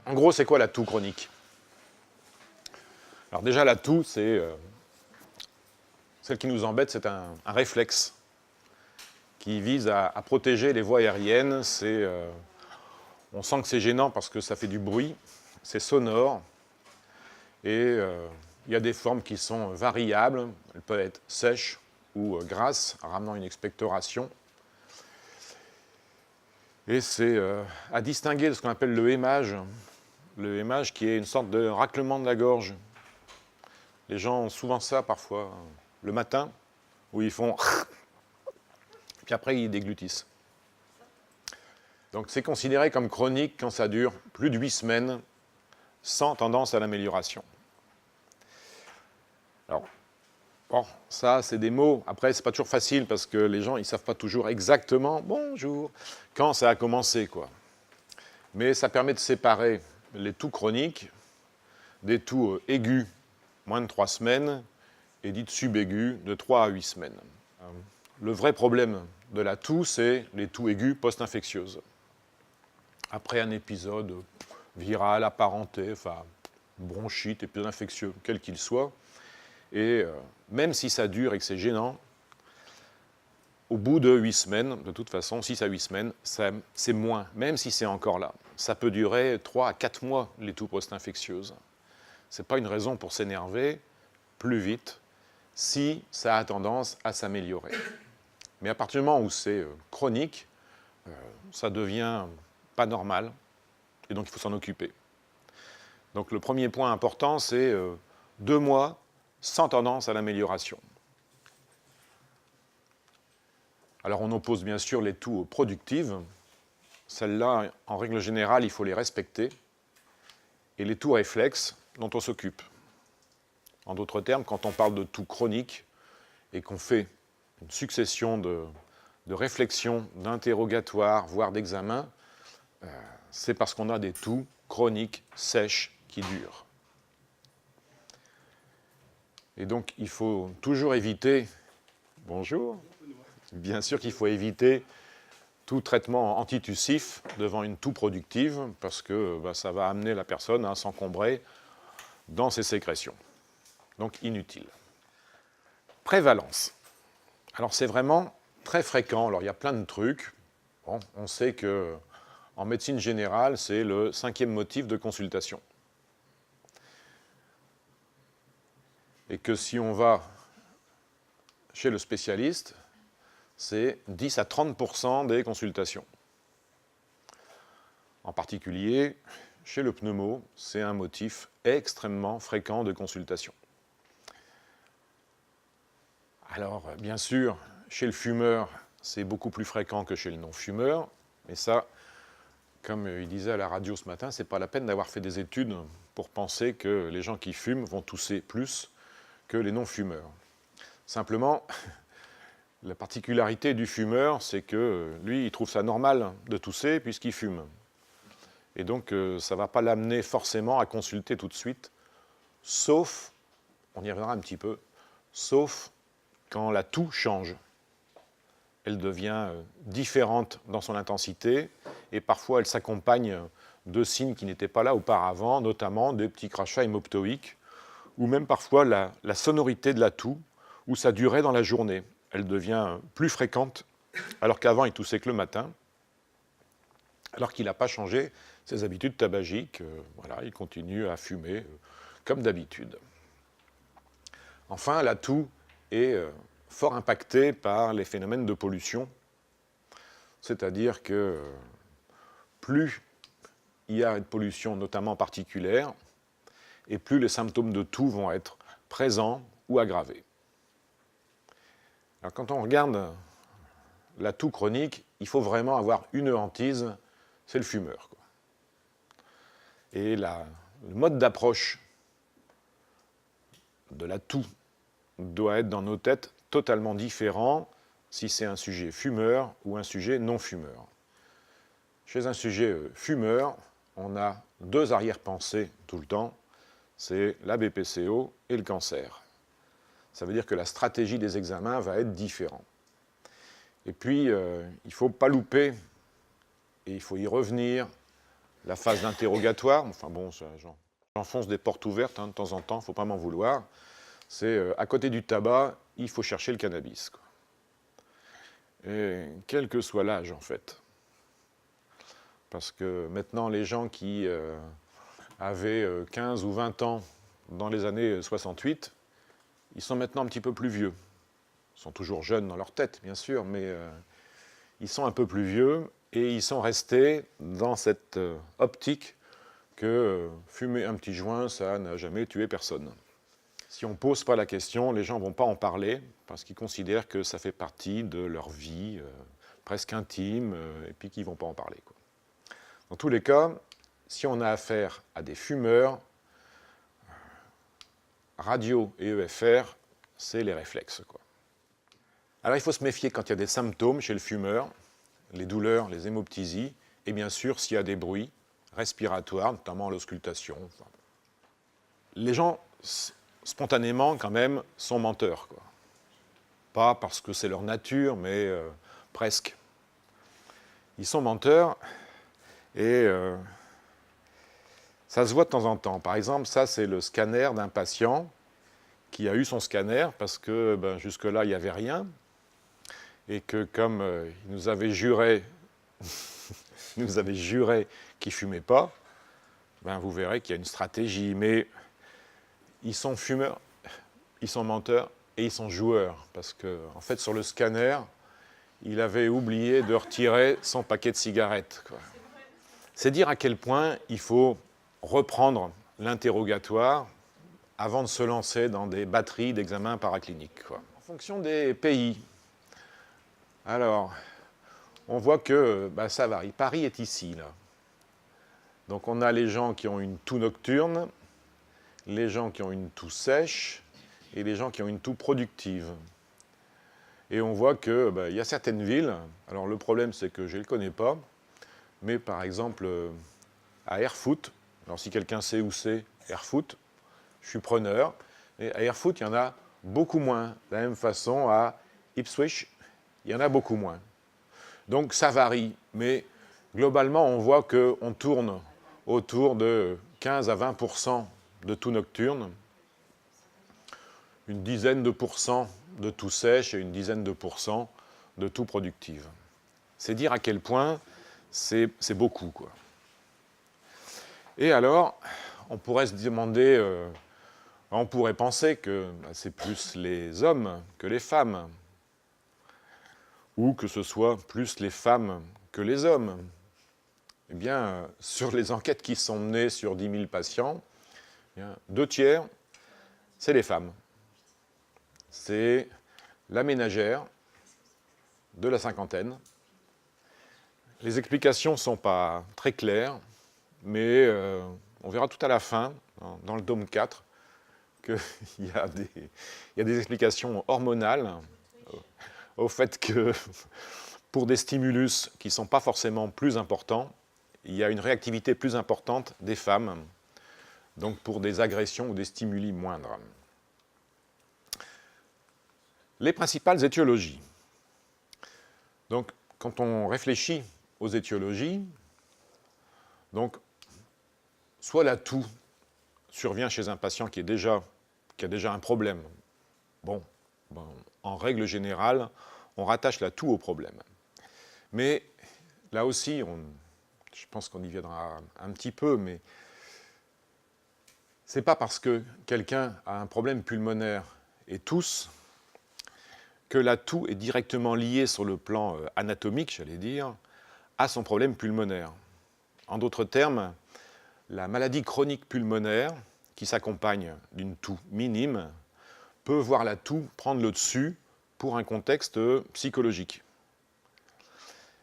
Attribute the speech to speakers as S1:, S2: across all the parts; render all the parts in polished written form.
S1: En gros, c'est quoi la toux chronique? Alors déjà, la toux, c'est celle qui nous embête, c'est un réflexe qui vise à protéger les voies aériennes. On sent que c'est gênant parce que ça fait du bruit, c'est sonore, et il y a des formes qui sont variables. Elles peuvent être sèches ou grasses, ramenant une expectoration. Et c'est à distinguer de ce qu'on appelle le hémage qui est une sorte de raclement de la gorge. Les gens ont souvent ça parfois le matin, où ils font puis après ils déglutissent. Donc c'est considéré comme chronique quand ça dure plus de 8 semaines, sans tendance à l'amélioration. Alors, bon, ça c'est des mots. Après, c'est pas toujours facile parce que les gens ils savent pas toujours exactement bonjour quand ça a commencé, quoi. Mais ça permet de séparer les toux chroniques des toux aigus, moins de 3 semaines, et dites subaigus, de 3 à 8 semaines. Le vrai problème de la toux, c'est les toux aiguës post-infectieuses. Après un épisode viral, apparenté, enfin, bronchite, épisode infectieux, quel qu'il soit, et même si ça dure et que c'est gênant, au bout de 8 semaines, de toute façon, 6 à 8 semaines, c'est moins, même si c'est encore là. Ça peut durer 3 à 4 mois, les toux post-infectieuses. Ce n'est pas une raison pour s'énerver plus vite si ça a tendance à s'améliorer. Mais à partir du moment où c'est chronique, ça devient pas normal, et donc il faut s'en occuper. Donc le premier point important, c'est 2 mois sans tendance à l'amélioration. Alors on oppose bien sûr les toux productives. Celles-là, en règle générale, il faut les respecter. Et les toux réflexes, dont on s'occupe. En d'autres termes, quand on parle de toux chronique et qu'on fait une succession de réflexions, d'interrogatoires, voire d'examens, c'est parce qu'on a des toux chroniques, sèches, qui durent. Et donc, il faut toujours éviter... Bonjour. Bien sûr qu'il faut éviter tout traitement antitussif devant une toux productive, parce que ça va amener la personne à s'encombrer dans ses sécrétions. Donc, inutile. Prévalence. Alors, c'est vraiment très fréquent. Alors, il y a plein de trucs. Bon, on sait qu'en médecine générale, c'est le 5e motif de consultation. Et que si on va chez le spécialiste, c'est 10 à 30% des consultations. En particulier, chez le pneumo, c'est un motif extrêmement fréquent de consultation. Alors, bien sûr, chez le fumeur, c'est beaucoup plus fréquent que chez le non-fumeur, mais ça, comme il disait à la radio ce matin, c'est pas la peine d'avoir fait des études pour penser que les gens qui fument vont tousser plus que les non-fumeurs. Simplement, la particularité du fumeur, c'est que lui, il trouve ça normal de tousser puisqu'il fume. Et donc, ça ne va pas l'amener forcément à consulter tout de suite, sauf, on y reviendra un petit peu, sauf quand la toux change. Elle devient différente dans son intensité, et parfois elle s'accompagne de signes qui n'étaient pas là auparavant, notamment des petits crachats hémoptoïques, ou même parfois la sonorité de la toux, ou sa durée dans la journée. Elle devient plus fréquente, alors qu'avant il toussait que le matin, alors qu'il n'a pas changé ses habitudes tabagiques. Voilà, il continue à fumer comme d'habitude. Enfin, la toux est fort impactée par les phénomènes de pollution, c'est-à-dire que plus il y a une pollution, notamment particulière, et plus les symptômes de toux vont être présents ou aggravés. Alors, quand on regarde la toux chronique, il faut vraiment avoir une hantise, c'est le fumeur, quoi. Et le mode d'approche de la toux doit être dans nos têtes totalement différent si c'est un sujet fumeur ou un sujet non fumeur. Chez un sujet fumeur, on a 2 arrière-pensées tout le temps, c'est la BPCO et le cancer. Ça veut dire que la stratégie des examens va être différente. Et puis, il ne faut pas louper, et il faut y revenir, la phase d'interrogatoire. Enfin bon, j'enfonce des portes ouvertes de temps en temps, il ne faut pas m'en vouloir. C'est à côté du tabac, il faut chercher le cannabis, quoi. Et quel que soit l'âge, en fait. Parce que maintenant, les gens qui avaient 15 ou 20 ans dans les années 68, ils sont maintenant un petit peu plus vieux. Ils sont toujours jeunes dans leur tête, bien sûr, mais ils sont un peu plus vieux et ils sont restés dans cette optique que fumer un petit joint, ça n'a jamais tué personne. Si on ne pose pas la question, les gens ne vont pas en parler parce qu'ils considèrent que ça fait partie de leur vie presque intime et puis qu'ils ne vont pas en parler, quoi. Dans tous les cas, si on a affaire à des fumeurs, radio et EFR, c'est les réflexes, quoi. Alors il faut se méfier quand il y a des symptômes chez le fumeur, les douleurs, les hémoptysies, et bien sûr s'il y a des bruits respiratoires, notamment l'auscultation. Les gens, spontanément, quand même, sont menteurs, quoi. Pas parce que c'est leur nature, mais presque. Ils sont menteurs, et ça se voit de temps en temps. Par exemple, ça, c'est le scanner d'un patient qui a eu son scanner parce que jusque-là, il n'y avait rien. Et que comme il nous avait juré, qu'il ne fumait pas, vous verrez qu'il y a une stratégie. Mais ils sont fumeurs, ils sont menteurs et ils sont joueurs. Parce que, en fait, sur le scanner, il avait oublié de retirer son paquet de cigarettes, quoi. C'est dire à quel point il faut reprendre l'interrogatoire avant de se lancer dans des batteries d'examens paracliniques, quoi. En fonction des pays. Alors, on voit que ça varie. Paris est ici, là. Donc on a les gens qui ont une toux nocturne, les gens qui ont une toux sèche et les gens qui ont une toux productive. Et on voit qu'il y a certaines villes, alors le problème c'est que je ne les connais pas, mais par exemple à Erfurt, alors si quelqu'un sait où c'est Erfurt, je suis preneur, et à Erfurt il y en a beaucoup moins. De la même façon à Ipswich, il y en a beaucoup moins. Donc ça varie, mais globalement, on voit qu'on tourne autour de 15 à 20% de toux nocturne, une dizaine de pourcents de toux sèche et une dizaine de pourcents de toux productive. C'est dire à quel point c'est beaucoup, quoi. Et alors, on pourrait se demander, on pourrait penser que c'est plus les hommes que les femmes, ou que ce soit plus les femmes que les hommes. Eh bien, sur les enquêtes qui sont menées sur 10 000 patients, 2 tiers, c'est les femmes. C'est la ménagère de la cinquantaine. Les explications ne sont pas très claires, mais on verra tout à la fin, dans le tome 4, qu'il y a des explications hormonales au fait que pour des stimulus qui ne sont pas forcément plus importants, il y a une réactivité plus importante des femmes, donc pour des agressions ou des stimuli moindres. Les principales étiologies. Donc, quand on réfléchit aux étiologies, donc, soit la toux survient chez un patient qui a déjà un problème. Bon, en règle générale, on rattache la toux au problème. Mais là aussi, je pense qu'on y viendra un petit peu, mais c'est pas parce que quelqu'un a un problème pulmonaire et tousse que la toux est directement liée sur le plan anatomique, j'allais dire, à son problème pulmonaire. En d'autres termes, la maladie chronique pulmonaire, qui s'accompagne d'une toux minime, peut voir la toux prendre le dessus pour un contexte psychologique.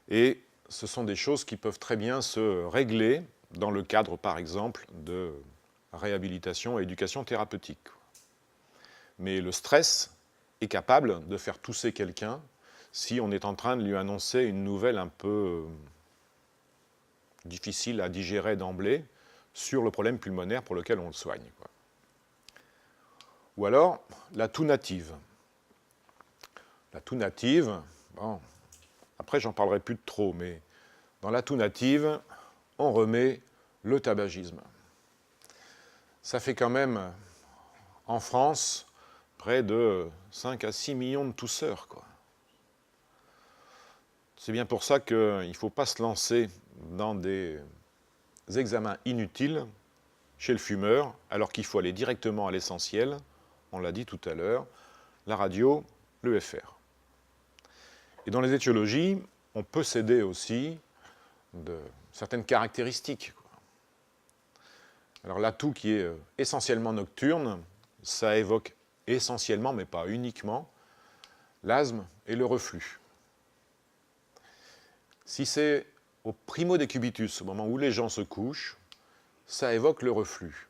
S1: Et ce sont des choses qui peuvent très bien se régler dans le cadre, par exemple, de réhabilitation et éducation thérapeutique. Mais le stress est capable de faire tousser quelqu'un si on est en train de lui annoncer une nouvelle un peu difficile à digérer d'emblée sur le problème pulmonaire pour lequel on le soigne, quoi. Ou alors, la toux native. La toux native, bon, après j'en parlerai plus de trop, mais dans la toux native, on remet le tabagisme. Ça fait quand même, en France, près de 5 à 6 millions de tousseurs, quoi. C'est bien pour ça qu'il ne faut pas se lancer dans des examens inutiles chez le fumeur, alors qu'il faut aller directement à l'essentiel, on l'a dit tout à l'heure, la radio, l'EFR. Et dans les étiologies, on peut s'aider aussi de certaines caractéristiques. Alors l'atout qui est essentiellement nocturne, ça évoque essentiellement, mais pas uniquement, l'asthme et le reflux. Si c'est au primo-décubitus, au moment où les gens se couchent, ça évoque le reflux.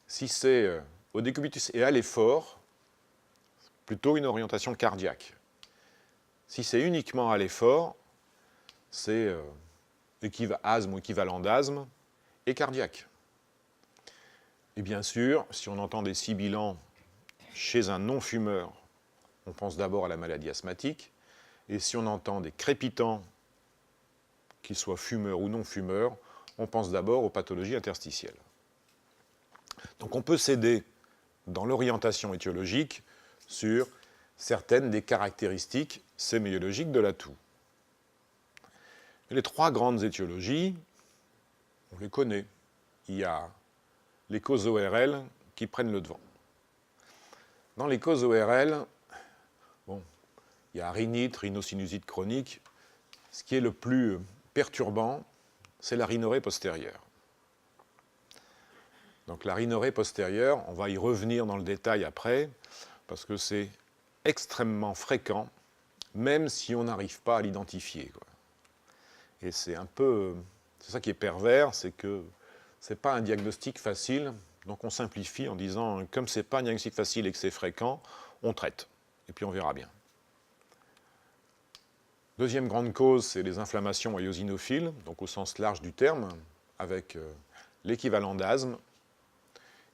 S1: Si c'est au décubitus et à l'effort, plutôt une orientation cardiaque. Si c'est uniquement à l'effort, c'est asthme ou équivalent d'asthme et cardiaque. Et bien sûr, si on entend des sibilants chez un non-fumeur, on pense d'abord à la maladie asthmatique. Et si on entend des crépitants, qu'ils soient fumeurs ou non-fumeurs, on pense d'abord aux pathologies interstitielles. Donc on peut s'aider dans l'orientation étiologique sur certaines des caractéristiques sémiologiques de l'atout. Les trois grandes étiologies, on les connaît. Il y a les causes ORL qui prennent le devant. Dans les causes ORL, bon, il y a rhinite, rhinosinusite chronique. Ce qui est le plus perturbant, c'est la rhinorrhée postérieure. Donc la rhinorrhée postérieure, on va y revenir dans le détail après, parce que c'est extrêmement fréquent, même si on n'arrive pas à l'identifier. Et c'est ça qui est pervers, c'est que ce n'est pas un diagnostic facile, donc on simplifie en disant, comme ce n'est pas un diagnostic facile et que c'est fréquent, on traite, et puis on verra bien. Deuxième grande cause, c'est les inflammations éosinophiles, donc au sens large du terme, avec l'équivalent d'asthme,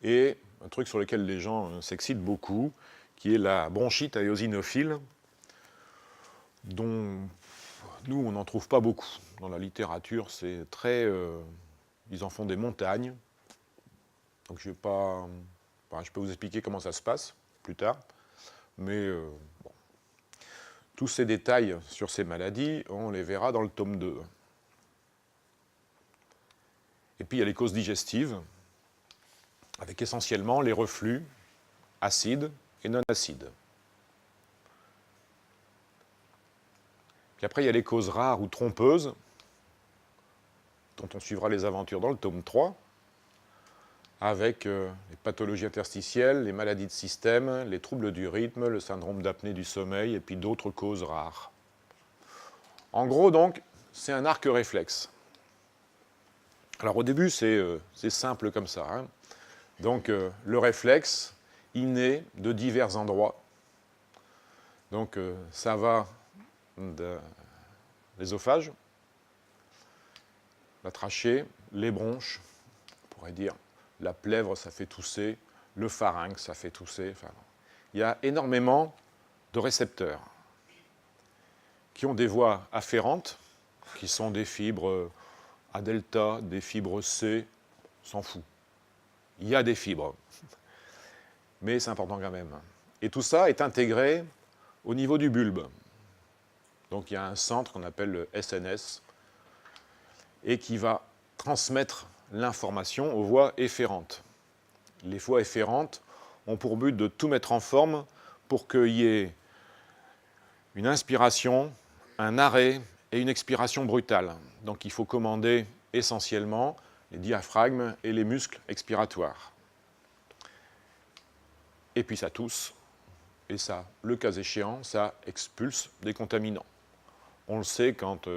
S1: et un truc sur lequel les gens s'excitent beaucoup, qui est la bronchite éosinophile, dont nous, on n'en trouve pas beaucoup. Dans la littérature, c'est très... ils en font des montagnes. Donc je peux vous expliquer comment ça se passe plus tard. Mais bon. Tous ces détails sur ces maladies, on les verra dans le tome 2. Et puis il y a les causes digestives, avec essentiellement les reflux acides et non acides. Puis après, il y a les causes rares ou trompeuses, dont on suivra les aventures dans le tome 3, avec les pathologies interstitielles, les maladies de système, les troubles du rythme, le syndrome d'apnée du sommeil, et puis d'autres causes rares. En gros, donc, c'est un arc réflexe. Alors au début, c'est simple comme ça. Hein. Donc le réflexe, il naît de divers endroits. Donc ça va de l'ésophage, la trachée, les bronches, on pourrait dire la plèvre, ça fait tousser, le pharynx, ça fait tousser. Enfin, il y a énormément de récepteurs qui ont des voies afférentes, qui sont des fibres A delta, des fibres C, on s'en fout. Il y a des fibres, mais c'est important quand même. Et tout ça est intégré au niveau du bulbe. Donc il y a un centre qu'on appelle le SNS et qui va transmettre l'information aux voies efférentes. Les voies efférentes ont pour but de tout mettre en forme pour qu'il y ait une inspiration, un arrêt et une expiration brutale. Donc il faut commander essentiellement les diaphragmes et les muscles expiratoires. Et puis ça tousse, et ça, le cas échéant, ça expulse des contaminants. On le sait quand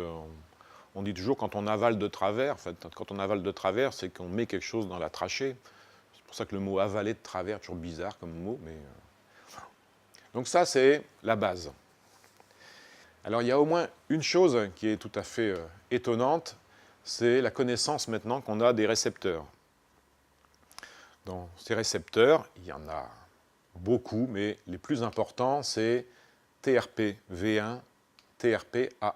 S1: on dit toujours quand on avale de travers. En fait, quand on avale de travers, c'est qu'on met quelque chose dans la trachée. C'est pour ça que le mot avaler de travers est toujours bizarre comme mot. Mais donc ça, c'est la base. Alors il y a au moins une chose qui est tout à fait étonnante, c'est la connaissance maintenant qu'on a des récepteurs. Dans ces récepteurs, il y en a beaucoup, mais les plus importants, c'est TRPV1, TRPA1.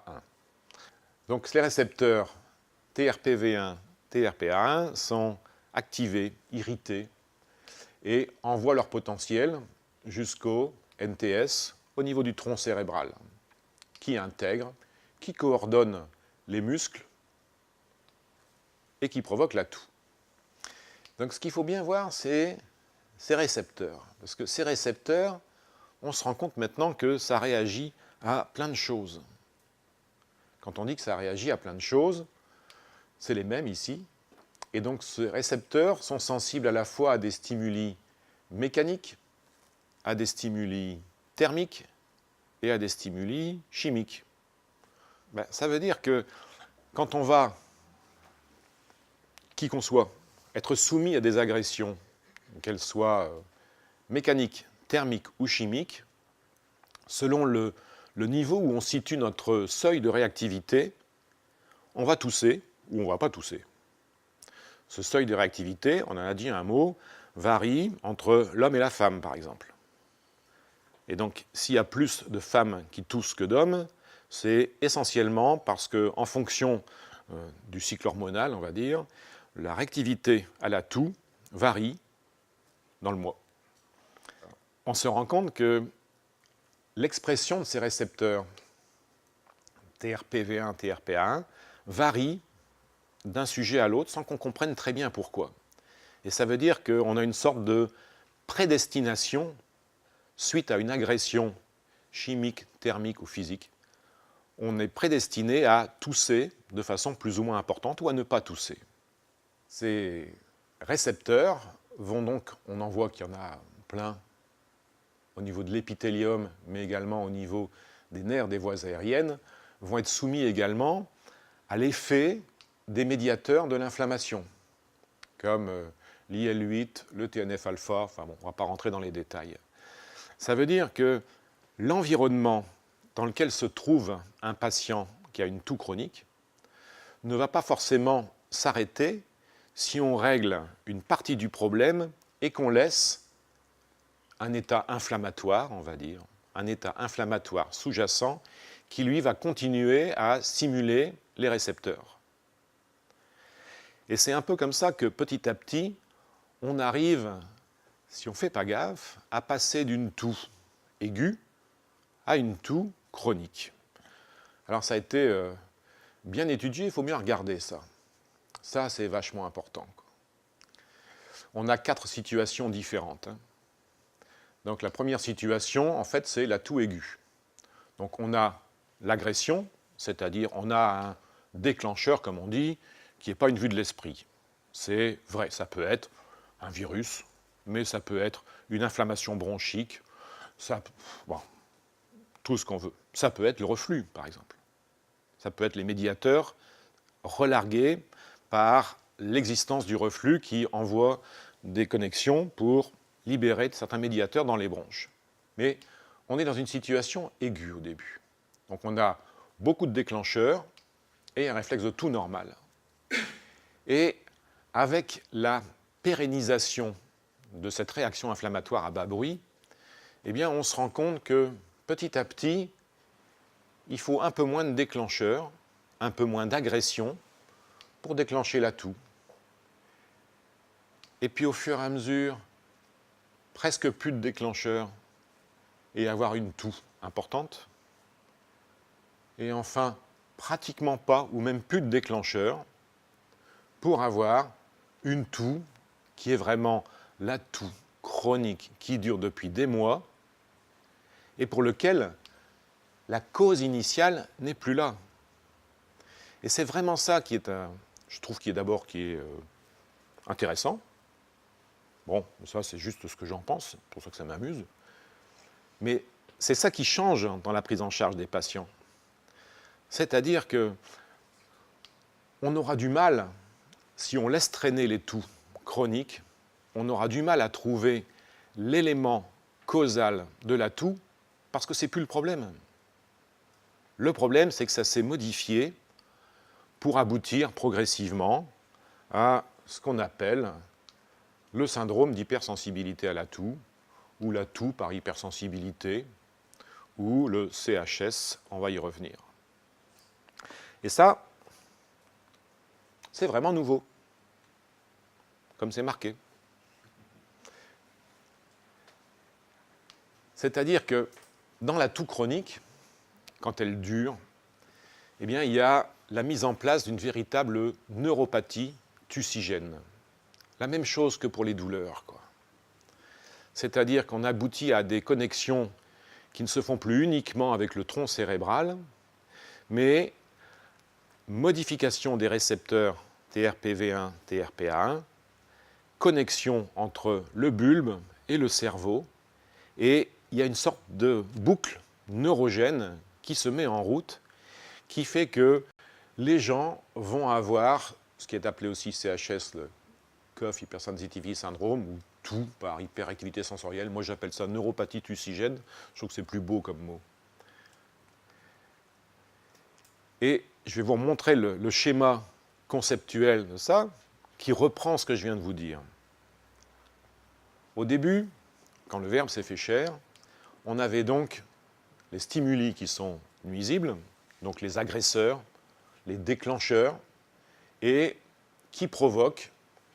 S1: Donc les récepteurs TRPV1, TRPA1 sont activés, irrités, et envoient leur potentiel jusqu'au NTS, au niveau du tronc cérébral, qui intègre, qui coordonne les muscles et qui provoque la toux. Donc ce qu'il faut bien voir, c'est ces récepteurs. Parce que ces récepteurs, on se rend compte maintenant que ça réagit à plein de choses. Quand on dit que ça réagit à plein de choses, c'est les mêmes ici. Et donc ces récepteurs sont sensibles à la fois à des stimuli mécaniques, à des stimuli thermiques et à des stimuli chimiques. Ben, ça veut dire que quand on va, qui qu'on soit, être soumis à des agressions, qu'elles soient mécaniques, thermiques ou chimiques, selon le niveau où on situe notre seuil de réactivité, on va tousser ou on ne va pas tousser. Ce seuil de réactivité, on en a dit un mot, varie entre l'homme et la femme, par exemple. Et donc, s'il y a plus de femmes qui toussent que d'hommes, c'est essentiellement parce qu'en fonction du cycle hormonal, on va dire, la réactivité à la toux varie dans le mois. On se rend compte que l'expression de ces récepteurs, TRPV1, TRPA1, varie d'un sujet à l'autre sans qu'on comprenne très bien pourquoi. Et ça veut dire qu'on a une sorte de prédestination suite à une agression chimique, thermique ou physique. On est prédestiné à tousser de façon plus ou moins importante ou à ne pas tousser. Ces récepteurs vont donc, on en voit qu'il y en a plein au niveau de l'épithélium, mais également au niveau des nerfs des voies aériennes, vont être soumis également à l'effet des médiateurs de l'inflammation, comme l'IL-8, le TNF-alpha, enfin bon, on ne va pas rentrer dans les détails. Ça veut dire que l'environnement dans lequel se trouve un patient qui a une toux chronique ne va pas forcément s'arrêter si on règle une partie du problème et qu'on laisse un état inflammatoire, on va dire, un état inflammatoire sous-jacent qui, lui, va continuer à stimuler les récepteurs. Et c'est un peu comme ça que, petit à petit, on arrive, si on ne fait pas gaffe, à passer d'une toux aiguë à une toux chronique. Alors ça a été bien étudié, il faut mieux regarder ça. Ça, c'est vachement important. On a 4 situations différentes. Donc la première situation, en fait, c'est la toux aiguë. Donc on a l'agression, c'est-à-dire on a un déclencheur, comme on dit, qui n'est pas une vue de l'esprit. C'est vrai, ça peut être un virus, mais ça peut être une inflammation bronchique, ça, bon, tout ce qu'on veut. Ça peut être le reflux, par exemple. Ça peut être les médiateurs relargués par l'existence du reflux qui envoie des connexions pour libérer certains médiateurs dans les bronches. Mais on est dans une situation aiguë au début. Donc on a beaucoup de déclencheurs et un réflexe de toux normal. Et avec la pérennisation de cette réaction inflammatoire à bas bruit, eh bien on se rend compte que petit à petit, il faut un peu moins de déclencheurs, un peu moins d'agression pour déclencher la toux. Et puis au fur et à mesure, presque plus de déclencheurs et avoir une toux importante. Et enfin, pratiquement pas ou même plus de déclencheurs pour avoir une toux qui est vraiment la toux chronique qui dure depuis des mois et pour lequel la cause initiale n'est plus là. Et c'est vraiment ça qui est, je trouve, qui est intéressant. Bon, ça c'est juste ce que j'en pense, c'est pour ça que ça m'amuse. Mais c'est ça qui change dans la prise en charge des patients. C'est-à-dire que on aura du mal, si on laisse traîner les toux chroniques, on aura du mal à trouver l'élément causal de la toux parce que ce n'est plus le problème. Le problème, c'est que ça s'est modifié pour aboutir progressivement à ce qu'on appelle le syndrome d'hypersensibilité à la toux, ou la toux par hypersensibilité, ou le CHS, on va y revenir. Et ça, C'est vraiment nouveau, comme c'est marqué. C'est-à-dire que dans la toux chronique, quand elle dure, eh bien, il y a la mise en place d'une véritable neuropathie tussigène. La même chose que pour les douleurs, quoi. C'est-à-dire qu'on aboutit à des connexions qui ne se font plus uniquement avec le tronc cérébral, mais modification des récepteurs TRPV1, TRPA1, connexion entre le bulbe et le cerveau, et il y a une sorte de boucle neurogène qui se met en route, qui fait que les gens vont avoir ce qui est appelé aussi CHS, le Cough Hypersensitivity Syndrome, ou tout par hyperactivité sensorielle. Moi, j'appelle ça neuropathie tussigène. Je trouve que c'est plus beau comme mot. Et je vais vous montrer le schéma conceptuel de ça, qui reprend ce que je viens de vous dire. Au début, quand le verbe s'est fait chair, on avait donc les stimuli qui sont nuisibles, donc les agresseurs, les déclencheurs, et qui provoquent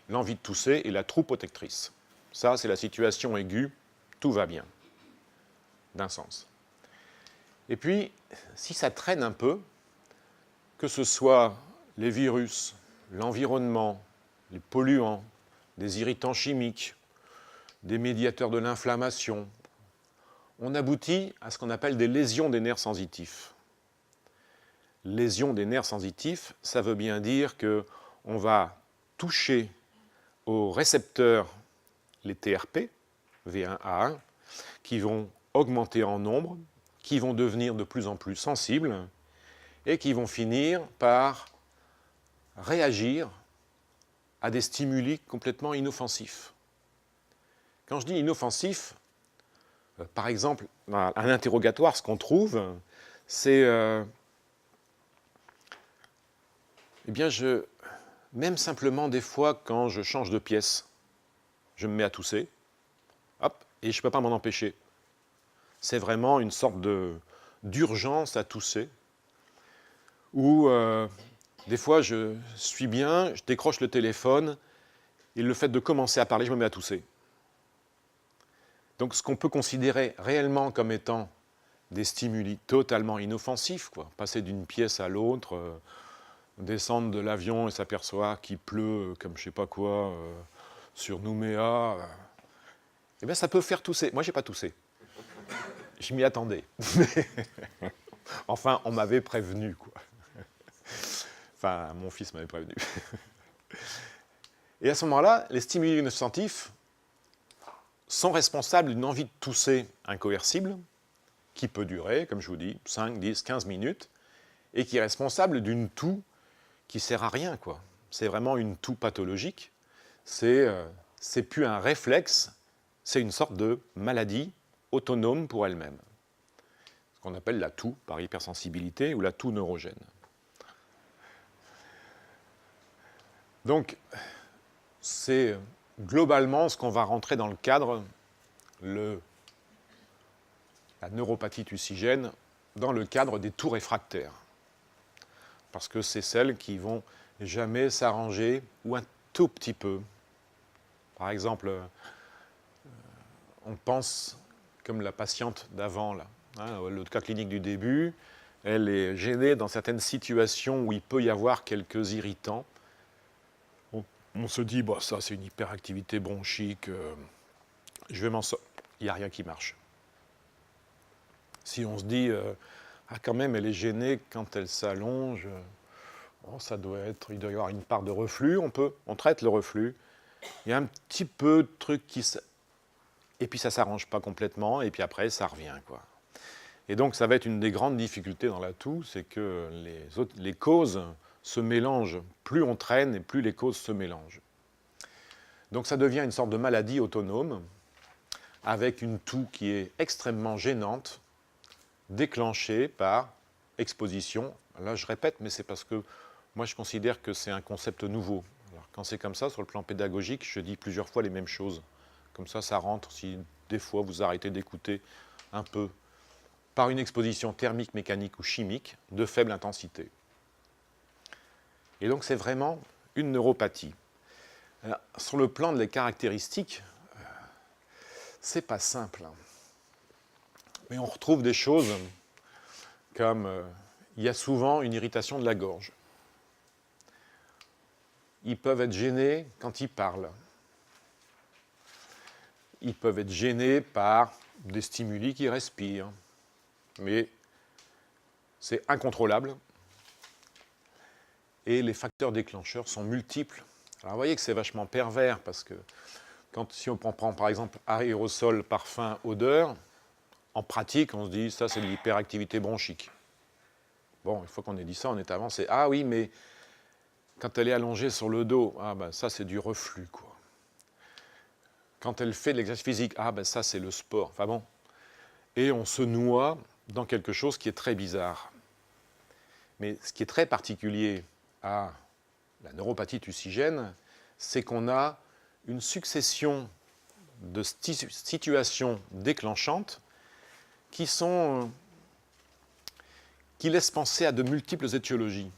S1: l'envie de tousser et la toux protectrice. Ça, c'est la situation aiguë, tout va bien, d'un sens. Et puis, si ça traîne un peu, que ce soit les virus, l'environnement, les polluants, des irritants chimiques, des médiateurs de l'inflammation, on aboutit à ce qu'on appelle des lésions des nerfs sensitifs. Lésions des nerfs sensitifs, ça veut bien dire qu'on va toucher aux récepteurs, les TRP, V1A1, qui vont augmenter en nombre, qui vont devenir de plus en plus sensibles et qui vont finir par réagir à des stimuli complètement inoffensifs. Quand je dis inoffensif, par exemple, un interrogatoire, ce qu'on trouve, c'est eh bien, même simplement des fois quand je change de pièce, je me mets à tousser, hop, et je ne peux pas m'en empêcher. C'est vraiment une sorte d'urgence à tousser, où des fois je suis bien, je décroche le téléphone, et le fait de commencer à parler, je me mets à tousser. Donc ce qu'on peut considérer réellement comme étant des stimuli totalement inoffensifs, quoi, passer d'une pièce à l'autre, descendre de l'avion et s'apercevoir qu'il pleut comme je ne sais pas quoi sur Nouméa, eh bien ça peut faire tousser. Moi, je n'ai pas toussé. Je m'y attendais. Enfin, on m'avait prévenu, quoi. Enfin, mon fils m'avait prévenu. Et à ce moment-là, les stimuli inoffensifs sont responsables d'une envie de tousser incoercible, qui peut durer, comme je vous dis, 5, 10, 15 minutes, et qui est responsable d'une toux qui ne sert à rien, quoi. C'est vraiment une toux pathologique. C'est plus un réflexe, c'est une sorte de maladie autonome pour elle-même. Ce qu'on appelle la toux par hypersensibilité ou la toux neurogène. Donc, c'est globalement ce qu'on va rentrer dans le cadre, la neuropathie tussigène, dans le cadre des toux réfractaires. Parce que c'est celles qui vont jamais s'arranger, ou un tout petit peu. Par exemple, on pense, comme la patiente d'avant, là, hein, le cas clinique du début, elle est gênée dans certaines situations où il peut y avoir quelques irritants. On se dit, bah, ça c'est une hyperactivité bronchique, je vais m'en sortir. Il n'y a rien qui marche. Si on se dit, ah, quand même, elle est gênée quand elle s'allonge, ça doit être, il doit y avoir une part de reflux, on traite le reflux. Il y a un petit peu de trucs et puis ça ne s'arrange pas complètement, et puis après, ça revient, quoi. Et donc, ça va être une des grandes difficultés dans la toux, c'est que les causes se mélangent. Plus on traîne, et plus les causes se mélangent. Donc, ça devient une sorte de maladie autonome, avec une toux qui est extrêmement gênante, déclenchée par exposition. Là, je répète, mais c'est parce que moi, je considère que c'est un concept nouveau. Alors, quand c'est comme ça, sur le plan pédagogique, je dis plusieurs fois les mêmes choses. Comme ça rentre si des fois vous arrêtez d'écouter un peu par une exposition thermique, mécanique ou chimique de faible intensité. Et donc, c'est vraiment une neuropathie. Alors, sur le plan des caractéristiques, c'est pas simple. Mais on retrouve des choses comme il y a souvent une irritation de la gorge. Ils peuvent être gênés quand ils parlent. Ils peuvent être gênés par des stimuli qui respirent. Mais c'est incontrôlable. Et les facteurs déclencheurs sont multiples. Alors vous voyez que c'est vachement pervers parce que si on prend par exemple aérosol, parfum, odeur, en pratique on se dit ça c'est de l'hyperactivité bronchique. Bon, une fois qu'on ait dit ça, on est avancé. Ah oui, mais quand elle est allongée sur le dos, ah ben ça c'est du reflux, quoi. Quand elle fait de l'exercice physique, ah ben ça c'est le sport. Enfin bon. Et on se noie dans quelque chose qui est très bizarre. Mais ce qui est très particulier à la neuropathie thucygène, c'est qu'on a une succession de situations déclenchantes qui laissent penser à de multiples étiologies.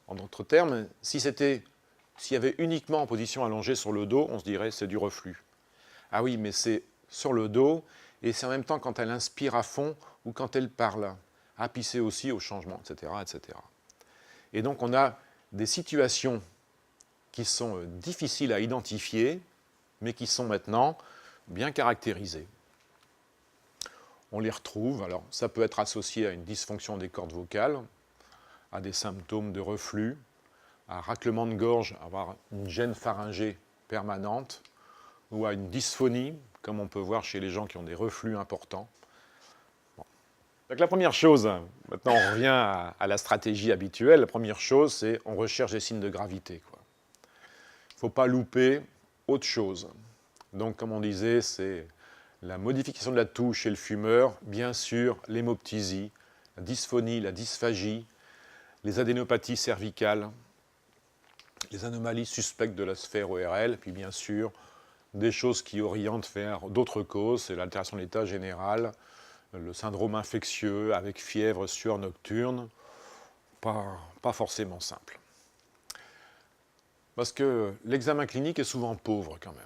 S1: En d'autres termes, s'il y avait uniquement en position allongée sur le dos, on se dirait c'est du reflux. Ah oui, mais c'est sur le dos, et c'est en même temps quand elle inspire à fond ou quand elle parle. Ah, puis c'est aussi au changement, etc., etc. Et donc on a des situations qui sont difficiles à identifier, mais qui sont maintenant bien caractérisées. On les retrouve, alors ça peut être associé à une dysfonction des cordes vocales, à des symptômes de reflux, à un raclement de gorge, à avoir une gêne pharyngée permanente, ou à une dysphonie, comme on peut voir chez les gens qui ont des reflux importants. Bon. Donc la première chose, maintenant on revient à la stratégie habituelle, la première chose c'est on recherche des signes de gravité, quoi. Il ne faut pas louper autre chose. Donc comme on disait, c'est la modification de la toux chez le fumeur, bien sûr l'hémoptysie, la dysphonie, la dysphagie, les adénopathies cervicales, les anomalies suspectes de la sphère ORL, puis bien sûr des choses qui orientent vers d'autres causes, c'est l'altération de l'état général, le syndrome infectieux avec fièvre, sueur nocturne, pas forcément simple. Parce que l'examen clinique est souvent pauvre quand même.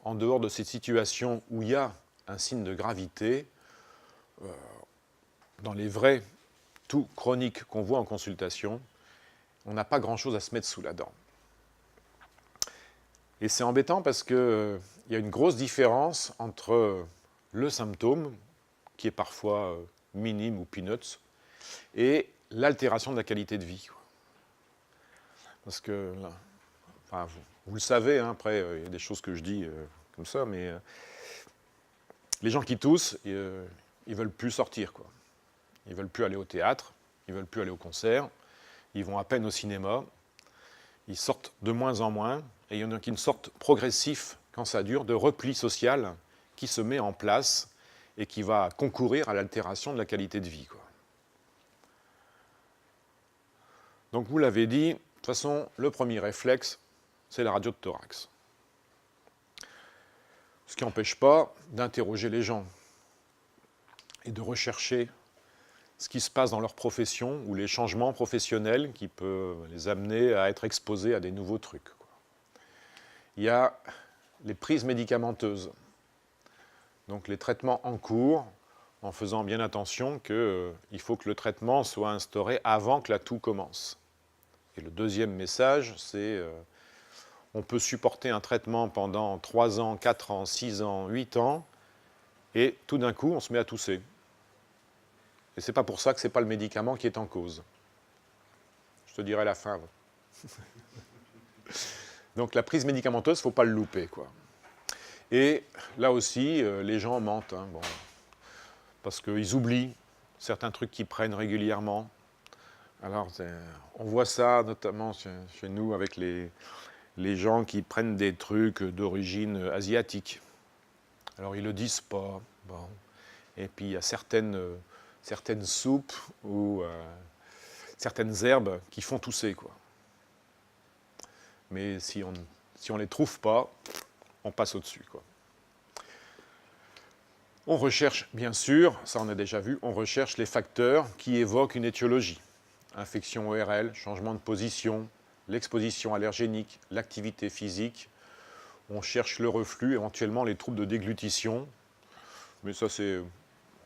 S1: En dehors de ces situations où il y a un signe de gravité, dans les vrais toux chroniques qu'on voit en consultation, on n'a pas grand-chose à se mettre sous la dent. Et c'est embêtant parce qu'il y a une grosse différence entre le symptôme, qui est parfois minime ou peanuts, et l'altération de la qualité de vie. Parce que, enfin, vous le savez, hein, après, il y a des choses que je dis comme ça, mais les gens qui toussent, ils ne veulent plus sortir, quoi. Ils ne veulent plus aller au théâtre, ils ne veulent plus aller au concert, ils vont à peine au cinéma, ils sortent de moins en moins, et il y en a qui une sorte progressif, quand ça dure, de repli social qui se met en place et qui va concourir à l'altération de la qualité de vie, quoi. Donc vous l'avez dit, de toute façon, le premier réflexe, c'est la radio de thorax. Ce qui n'empêche pas d'interroger les gens et de rechercher ce qui se passe dans leur profession ou les changements professionnels qui peuvent les amener à être exposés à des nouveaux trucs, quoi. Il y a les prises médicamenteuses, donc les traitements en cours, en faisant bien attention qu'il faut que le traitement soit instauré avant que la toux commence. Et le deuxième message, c'est on peut supporter un traitement pendant 3 ans, 4 ans, 6 ans, 8 ans, et tout d'un coup, on se met à tousser. Et ce n'est pas pour ça que ce n'est pas le médicament qui est en cause. Je te dirai à la fin. Donc la prise médicamenteuse, il ne faut pas le louper, quoi. Et là aussi, les gens mentent, hein, bon, parce qu'ils oublient certains trucs qu'ils prennent régulièrement. Alors, on voit ça notamment chez nous avec les gens qui prennent des trucs d'origine asiatique. Alors, ils ne le disent pas. Bon. Et puis, il y a certaines soupes ou certaines herbes qui font tousser, quoi. Mais si on ne les trouve pas, on passe au-dessus, quoi. On recherche, bien sûr, ça on a déjà vu, on recherche les facteurs qui évoquent une étiologie. Infection ORL, changement de position, l'exposition allergénique, l'activité physique. On cherche le reflux, éventuellement les troubles de déglutition. Mais ça, c'est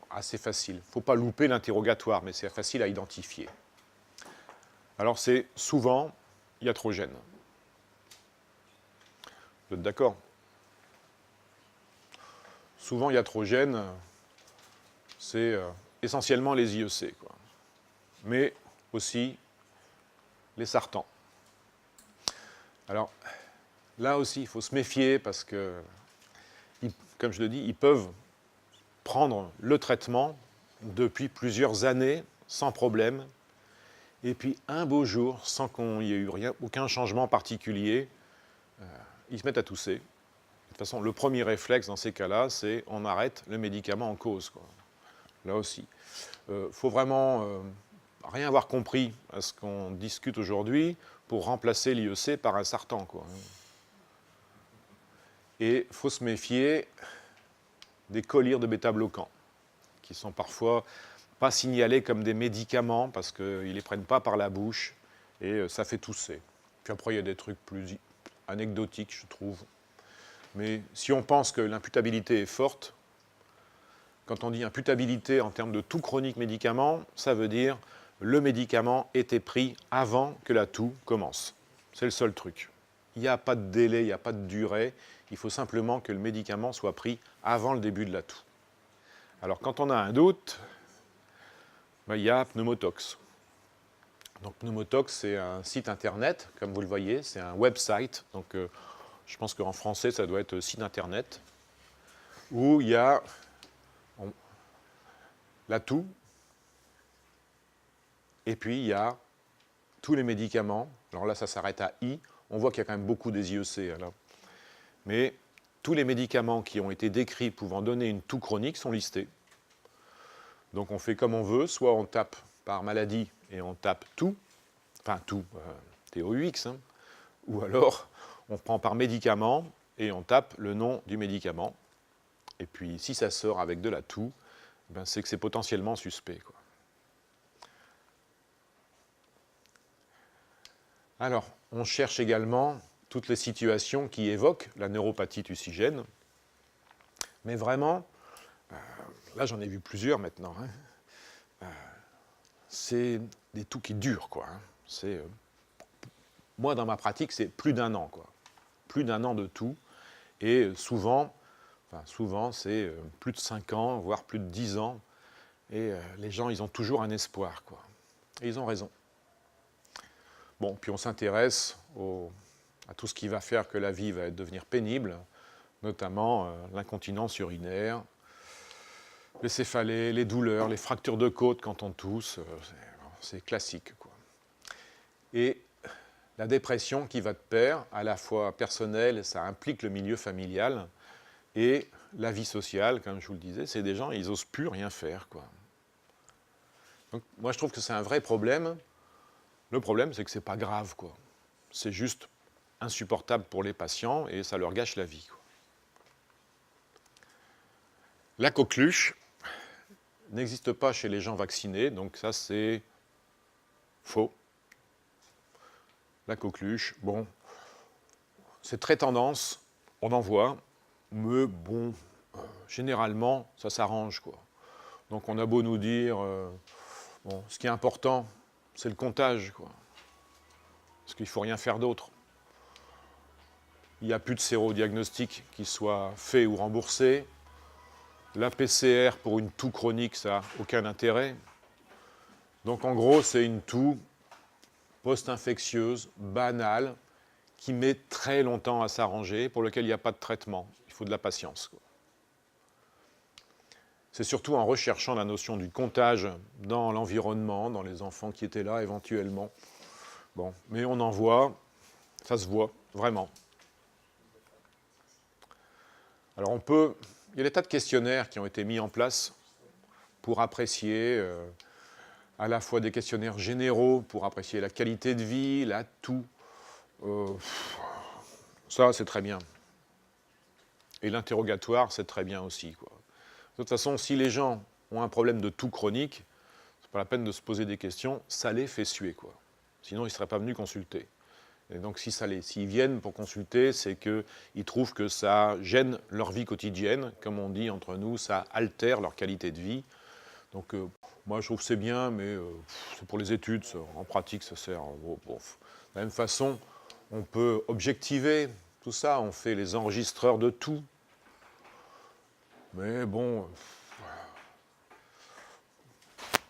S1: assez facile. Il ne faut pas louper l'interrogatoire, mais c'est facile à identifier. Alors, c'est souvent iatrogène. Vous êtes d'accord? Souvent iatrogène, c'est essentiellement les IEC, quoi. Mais aussi les sartans. Alors, là aussi, il faut se méfier parce que, comme je le dis, ils peuvent prendre le traitement depuis plusieurs années sans problème. Et puis, un beau jour, sans qu'il y ait eu aucun changement particulier, ils se mettent à tousser. De toute façon, le premier réflexe dans ces cas-là, c'est on arrête le médicament en cause, quoi. Là aussi. Il faut vraiment rien avoir compris à ce qu'on discute aujourd'hui pour remplacer l'IEC par un sartan, quoi. Et il faut se méfier des collyres de bêta-bloquants, qui sont parfois pas signalés comme des médicaments parce qu'ils ne les prennent pas par la bouche et ça fait tousser. Puis après, il y a des trucs plus anecdotiques, je trouve. Mais si on pense que l'imputabilité est forte, quand on dit imputabilité en termes de toux chronique médicament, ça veut dire le médicament était pris avant que la toux commence. C'est le seul truc. Il n'y a pas de délai, il n'y a pas de durée. Il faut simplement que le médicament soit pris avant le début de la toux. Alors quand on a un doute, il y a Pneumotox. Donc Pneumotox, c'est un site internet, comme vous le voyez, c'est un website. Donc je pense qu'en français, ça doit être site internet, où il y a la toux, et puis il y a tous les médicaments. Alors là, ça s'arrête à I. On voit qu'il y a quand même beaucoup des IEC. Là. Mais tous les médicaments qui ont été décrits pouvant donner une toux chronique sont listés. Donc on fait comme on veut, soit on tape par maladie et on tape toux, enfin toux, TOUX, hein, ou alors on prend par médicament et on tape le nom du médicament. Et puis si ça sort avec de la toux, ben, c'est que c'est potentiellement suspect, quoi. Alors, on cherche également toutes les situations qui évoquent la neuropathie tussigène. Mais vraiment, là j'en ai vu plusieurs maintenant, hein, c'est des toux qui durent, quoi. Hein. Moi, dans ma pratique, c'est plus d'un an, quoi. Plus d'un an de toux. Et souvent c'est plus de 5 ans, voire plus de 10 ans. Et les gens, ils ont toujours un espoir, quoi. Et ils ont raison. Bon, puis on s'intéresse à tout ce qui va faire que la vie va devenir pénible, notamment l'incontinence urinaire, les céphalées, les douleurs, les fractures de côte quand on tousse, c'est classique, quoi. Et la dépression qui va de pair, à la fois personnelle, ça implique le milieu familial, et la vie sociale, comme je vous le disais, c'est des gens, ils n'osent plus rien faire, quoi. Donc, moi, je trouve que c'est un vrai problème. Le problème, c'est que ce n'est pas grave, quoi. C'est juste insupportable pour les patients et ça leur gâche la vie, quoi. La coqueluche n'existe pas chez les gens vaccinés, donc ça, c'est faux. La coqueluche, bon, c'est très tendance, on en voit, mais bon, généralement, ça s'arrange, quoi. Donc on a beau nous dire, bon, ce qui est important, c'est le comptage, quoi. Parce qu'il ne faut rien faire d'autre. Il n'y a plus de sérodiagnostic qui soit fait ou remboursé. La PCR pour une toux chronique, ça n'a aucun intérêt. Donc en gros, c'est une toux post-infectieuse, banale, qui met très longtemps à s'arranger, pour lequel il n'y a pas de traitement. Il faut de la patience, quoi. C'est surtout en recherchant la notion du comptage dans l'environnement, dans les enfants qui étaient là éventuellement. Bon, mais on en voit, ça se voit, vraiment. Alors il y a des tas de questionnaires qui ont été mis en place pour apprécier, à la fois des questionnaires généraux, pour apprécier la qualité de vie, la toux. Ça, c'est très bien. Et l'interrogatoire, c'est très bien aussi, quoi. De toute façon, si les gens ont un problème de toux chronique, c'est pas la peine de se poser des questions, ça les fait suer, quoi. Sinon, ils ne seraient pas venus consulter. Et donc s'ils viennent pour consulter, c'est qu'ils trouvent que ça gêne leur vie quotidienne. Comme on dit entre nous, ça altère leur qualité de vie. Donc moi je trouve que c'est bien, mais c'est pour les études, en pratique ça sert. De la même façon, on peut objectiver tout ça, on fait les enregistreurs de tout. Mais bon,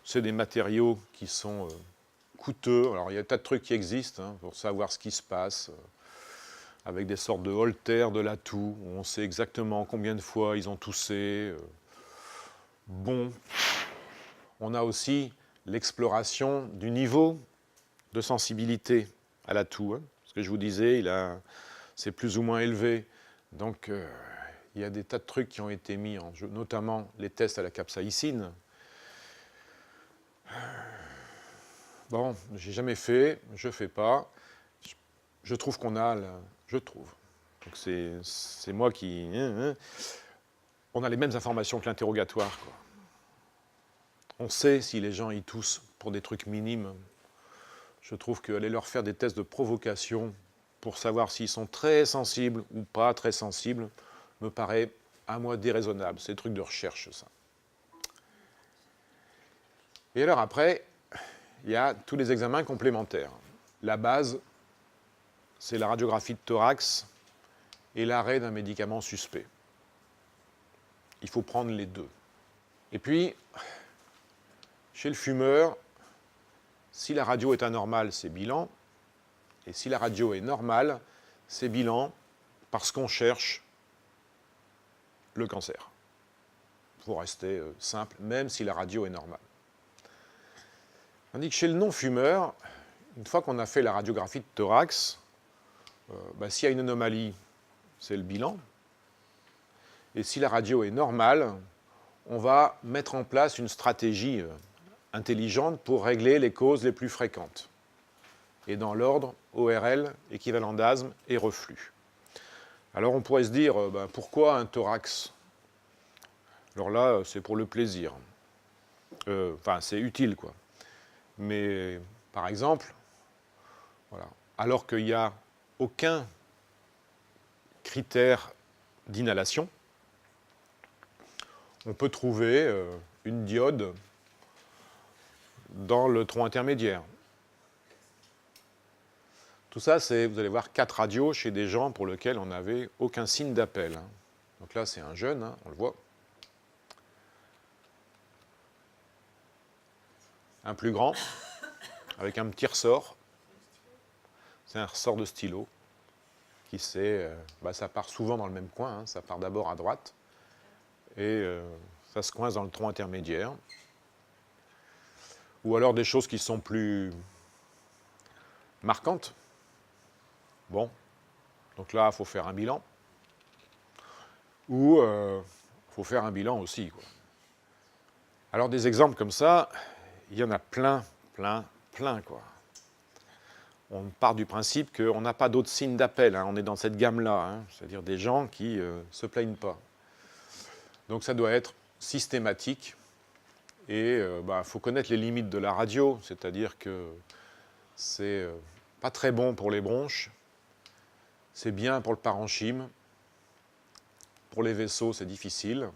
S1: c'est des matériaux qui sont coûteux. Alors il y a un tas de trucs qui existent pour savoir ce qui se passe, avec des sortes de holters de la toux, où on sait exactement combien de fois ils ont toussé. Bon, on a aussi l'exploration du niveau de sensibilité à la toux. Ce que je vous disais, c'est plus ou moins élevé. Donc il y a des tas de trucs qui ont été mis en jeu, notamment les tests à la capsaïcine. Bon, j'ai jamais fait, je fais pas. Je trouve qu'on a, je trouve. Donc c'est moi qui. On a les mêmes informations que l'interrogatoire, quoi. On sait si les gens y toussent pour des trucs minimes. Je trouve qu'aller leur faire des tests de provocation pour savoir s'ils sont très sensibles ou pas très sensibles me paraît à moi déraisonnable. C'est des trucs de recherche, ça. Et alors après, il y a tous les examens complémentaires. La base, c'est la radiographie de thorax et l'arrêt d'un médicament suspect. Il faut prendre les deux. Et puis, chez le fumeur, si la radio est anormale, c'est bilan. Et si la radio est normale, c'est bilan parce qu'on cherche le cancer. Il faut rester simple, même si la radio est normale. Tandis que chez le non-fumeur, une fois qu'on a fait la radiographie de thorax, s'il y a une anomalie, c'est le bilan. Et si la radio est normale, on va mettre en place une stratégie intelligente pour régler les causes les plus fréquentes. Et dans l'ordre, ORL, équivalent d'asthme et reflux. Alors on pourrait se dire, pourquoi un thorax? Alors là, c'est pour le plaisir. C'est utile, quoi. Mais, par exemple, voilà, alors qu'il n'y a aucun critère d'inhalation, on peut trouver une diode dans le tronc intermédiaire. Tout ça, c'est, vous allez voir, 4 radios chez des gens pour lesquels on n'avait aucun signe d'appel. Donc là, c'est un jeune, on le voit. Un plus grand, avec un petit ressort. C'est un ressort de stylo qui ça part souvent dans le même coin. Ça part d'abord à droite et ça se coince dans le tronc intermédiaire. Ou alors des choses qui sont plus marquantes. Bon, donc là, il faut faire un bilan. Ou il faut faire un bilan aussi, quoi. Alors des exemples comme ça, il y en a plein, quoi. On part du principe qu'on n'a pas d'autres signes d'appel. On est dans cette gamme-là, c'est-à-dire des gens qui ne se plaignent pas. Donc ça doit être systématique. Et faut connaître les limites de la radio, c'est-à-dire que c'est pas très bon pour les bronches, c'est bien pour le parenchyme, pour les vaisseaux c'est difficile,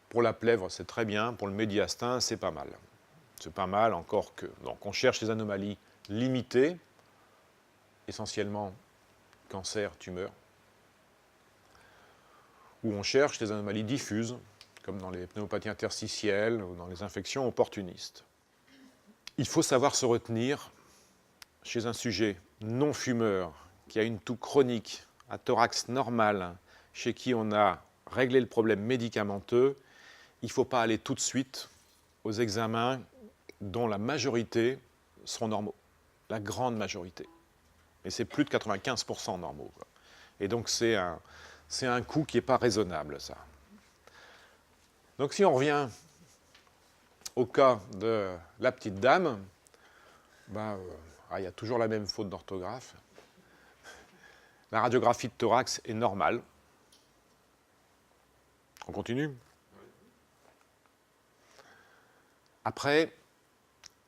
S1: pour la plèvre c'est très bien, pour le médiastin c'est pas mal. C'est pas mal encore que... Donc on cherche les anomalies limitées, essentiellement cancer, tumeur, ou on cherche les anomalies diffuses, comme dans les pneumopathies interstitielles ou dans les infections opportunistes. Il faut savoir se retenir chez un sujet non fumeur qui a une toux chronique, un thorax normal, chez qui on a réglé le problème médicamenteux. Il ne faut pas aller tout de suite aux examens dont la majorité seront normaux, la grande majorité. Et c'est plus de 95% normaux, quoi. Et donc c'est un coût qui n'est pas raisonnable, ça. Donc si on revient au cas de la petite dame, il y a toujours la même faute d'orthographe. La radiographie de thorax est normale. On continue? Après,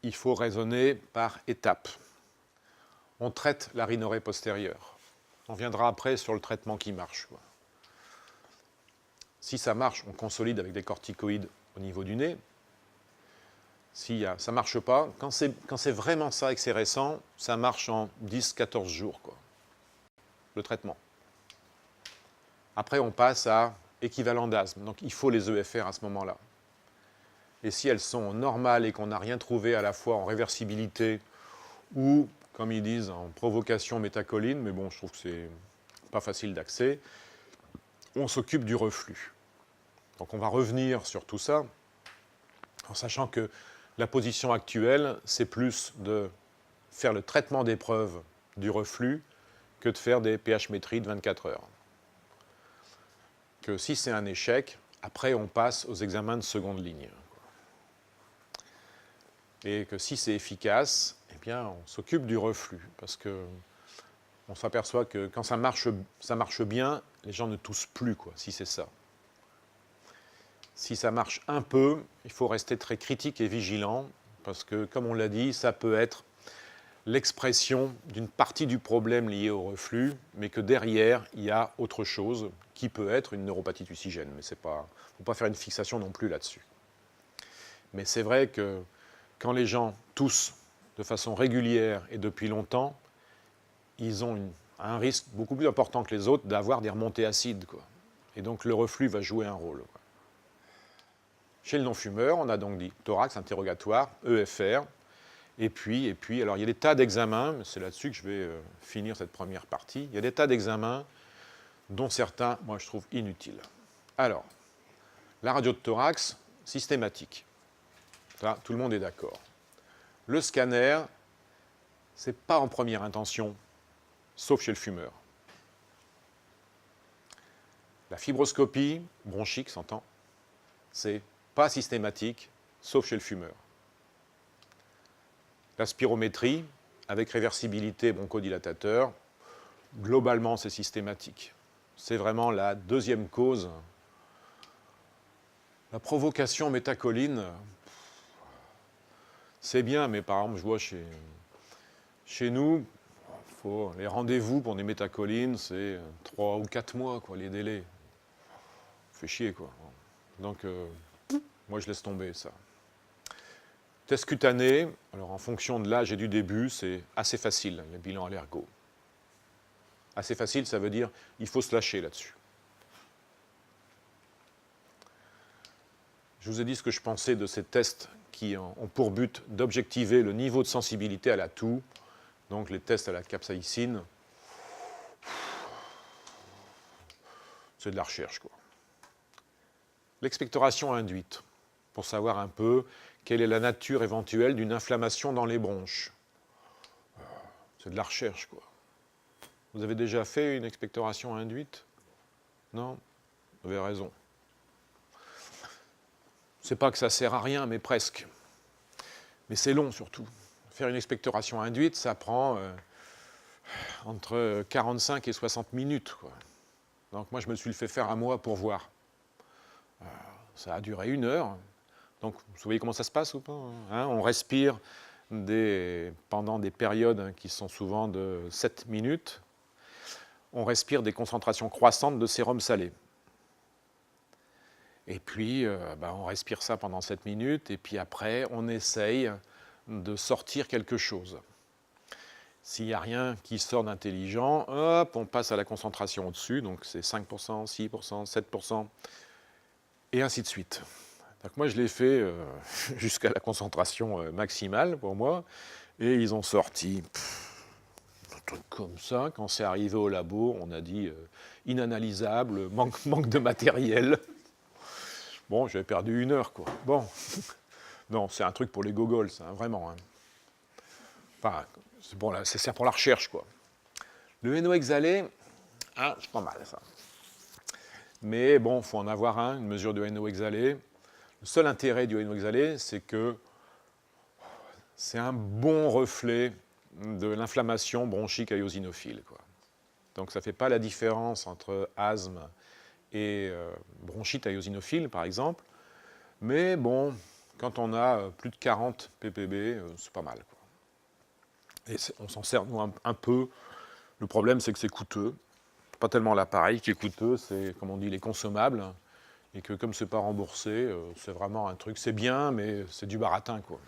S1: il faut raisonner par étapes. on traite la rhinorrhée postérieure. On viendra après sur le traitement qui marche, quoi. Si ça marche, on consolide avec des corticoïdes au niveau du nez. Si ça ne marche pas, quand c'est vraiment ça et que c'est récent, ça marche en 10-14 jours, quoi, le traitement. Après, on passe à équivalent d'asthme. Donc, il faut les EFR à ce moment-là. Et si elles sont normales et qu'on n'a rien trouvé à la fois en réversibilité ou, comme ils disent, en provocation métacholine, mais bon, je trouve que c'est pas facile d'accès, on s'occupe du reflux. Donc, on va revenir sur tout ça, en sachant que la position actuelle, c'est plus de faire le traitement d'épreuve du reflux que de faire des pH-métries de 24 heures. Que si c'est un échec, après on passe aux examens de seconde ligne. Et que si c'est efficace, eh bien on s'occupe du reflux. Parce qu'on s'aperçoit que quand ça marche bien, les gens ne toussent plus, quoi, si c'est ça. Si ça marche un peu, il faut rester très critique et vigilant, parce que, comme on l'a dit, ça peut être l'expression d'une partie du problème lié au reflux, mais que derrière, il y a autre chose qui peut être une neuropathie tussigène. Mais il ne faut pas faire une fixation non plus là-dessus. Mais c'est vrai que quand les gens toussent de façon régulière et depuis longtemps, ils ont un risque beaucoup plus important que les autres d'avoir des remontées acides, quoi. Et donc le reflux va jouer un rôle, quoi. Chez le non-fumeur, on a donc dit thorax, interrogatoire, EFR, et puis, alors il y a des tas d'examens, c'est là-dessus que je vais finir cette première partie, il y a des tas d'examens dont certains, moi, je trouve inutiles. Alors, la radio de thorax, systématique. Ça, tout le monde est d'accord. Le scanner, ce n'est pas en première intention, sauf chez le fumeur. La fibroscopie, bronchique, s'entend, c'est pas systématique, sauf chez le fumeur. La spirométrie, avec réversibilité bronchodilatateur, globalement, c'est systématique. C'est vraiment la deuxième cause. La provocation métacholine, c'est bien, mais par exemple, je vois chez nous, les rendez-vous pour des métacholines, c'est 3 ou 4 mois, quoi, les délais. Fait chier, quoi. Donc, moi, je laisse tomber ça. Test cutané, alors en fonction de l'âge et du début, c'est assez facile, le bilan allergo. Assez facile, ça veut dire il faut se lâcher là-dessus. Je vous ai dit ce que je pensais de ces tests qui ont pour but d'objectiver le niveau de sensibilité à la toux, donc les tests à la capsaïcine. C'est de la recherche, quoi. L'expectoration induite, pour savoir un peu quelle est la nature éventuelle d'une inflammation dans les bronches. C'est de la recherche, quoi. Vous avez déjà fait une expectoration induite? Non? Vous avez raison. C'est pas que ça sert à rien, mais presque. Mais c'est long, surtout. Faire une expectoration induite, ça prend entre 45 et 60 minutes, quoi. Donc moi, je me suis fait faire un mois pour voir. Ça a duré 1 heure. Donc, vous voyez comment ça se passe ou pas, hein? On respire pendant des périodes qui sont souvent de 7 minutes. On respire des concentrations croissantes de sérum salé. Et puis, on respire ça pendant 7 minutes, et puis après, on essaye de sortir quelque chose. S'il n'y a rien qui sort d'intelligent, hop, on passe à la concentration au-dessus, donc c'est 5%, 6%, 7%, et ainsi de suite. Donc moi, je l'ai fait jusqu'à la concentration maximale pour moi, et ils ont sorti un truc comme ça. Quand c'est arrivé au labo, on a dit inanalysable, manque de matériel. Bon, j'avais perdu 1 heure, quoi. Bon, non, c'est un truc pour les gogoles, ça, vraiment. Hein. Enfin, c'est pour la recherche, quoi. Le NO exhalé, c'est pas mal, ça. Mais bon, il faut en avoir une mesure de NO exhalé. Le seul intérêt du NO exhalé, c'est que c'est un bon reflet de l'inflammation bronchique à eosinophile, quoi. Donc ça ne fait pas la différence entre asthme et bronchite à eosinophile, par exemple. Mais bon, quand on a plus de 40 ppb, c'est pas mal, quoi. Et on s'en sert nous, un peu. Le problème, c'est que c'est coûteux. Pas tellement l'appareil qui est coûteux, c'est, comme on dit, les consommables. Et que comme c'est pas remboursé, c'est vraiment un truc, c'est bien, mais c'est du baratin, quoi.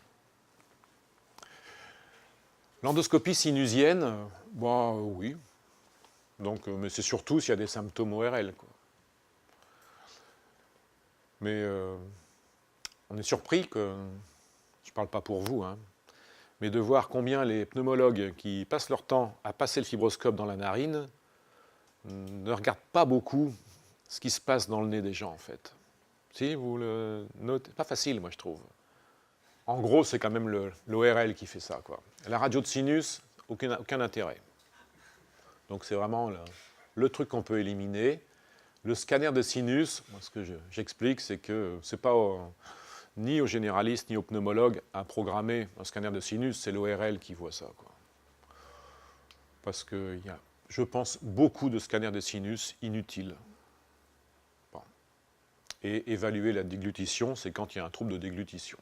S1: L'endoscopie sinusienne, oui. Donc, mais c'est surtout s'il y a des symptômes ORL, quoi. Mais on est surpris que, je ne parle pas pour vous, hein, mais de voir combien les pneumologues qui passent leur temps à passer le fibroscope dans la narine ne regardent pas beaucoup ce qui se passe dans le nez des gens, en fait. Si, vous le notez, pas facile, moi, je trouve. En gros, c'est quand même l'ORL qui fait ça, quoi. La radio de sinus, aucun intérêt. Donc c'est vraiment le truc qu'on peut éliminer. Le scanner de sinus, moi, ce que j'explique, c'est que c'est pas ni aux généralistes ni aux pneumologues à programmer un scanner de sinus, c'est l'ORL qui voit ça, quoi. Parce qu'il y a, je pense, beaucoup de scanners de sinus inutiles. Bon. Et évaluer la déglutition, c'est quand il y a un trouble de déglutition.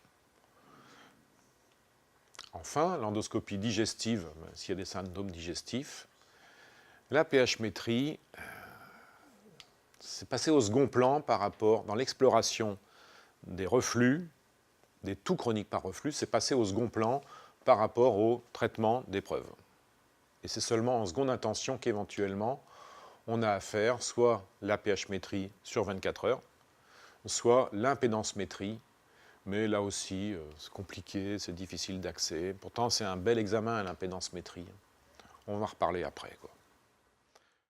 S1: Enfin, l'endoscopie digestive, s'il y a des symptômes digestifs. La pH-métrie, c'est passé au second plan par rapport, dans l'exploration des reflux, des toux chroniques par reflux, c'est passé au second plan par rapport au traitement d'épreuves. Et c'est seulement en seconde intention qu'éventuellement, on a à faire soit la pH-métrie sur 24 heures, soit l'impédance-métrie. Mais là aussi, c'est compliqué, c'est difficile d'accès. Pourtant, c'est un bel examen à l'impédance-métrie. On va en reparler après, quoi.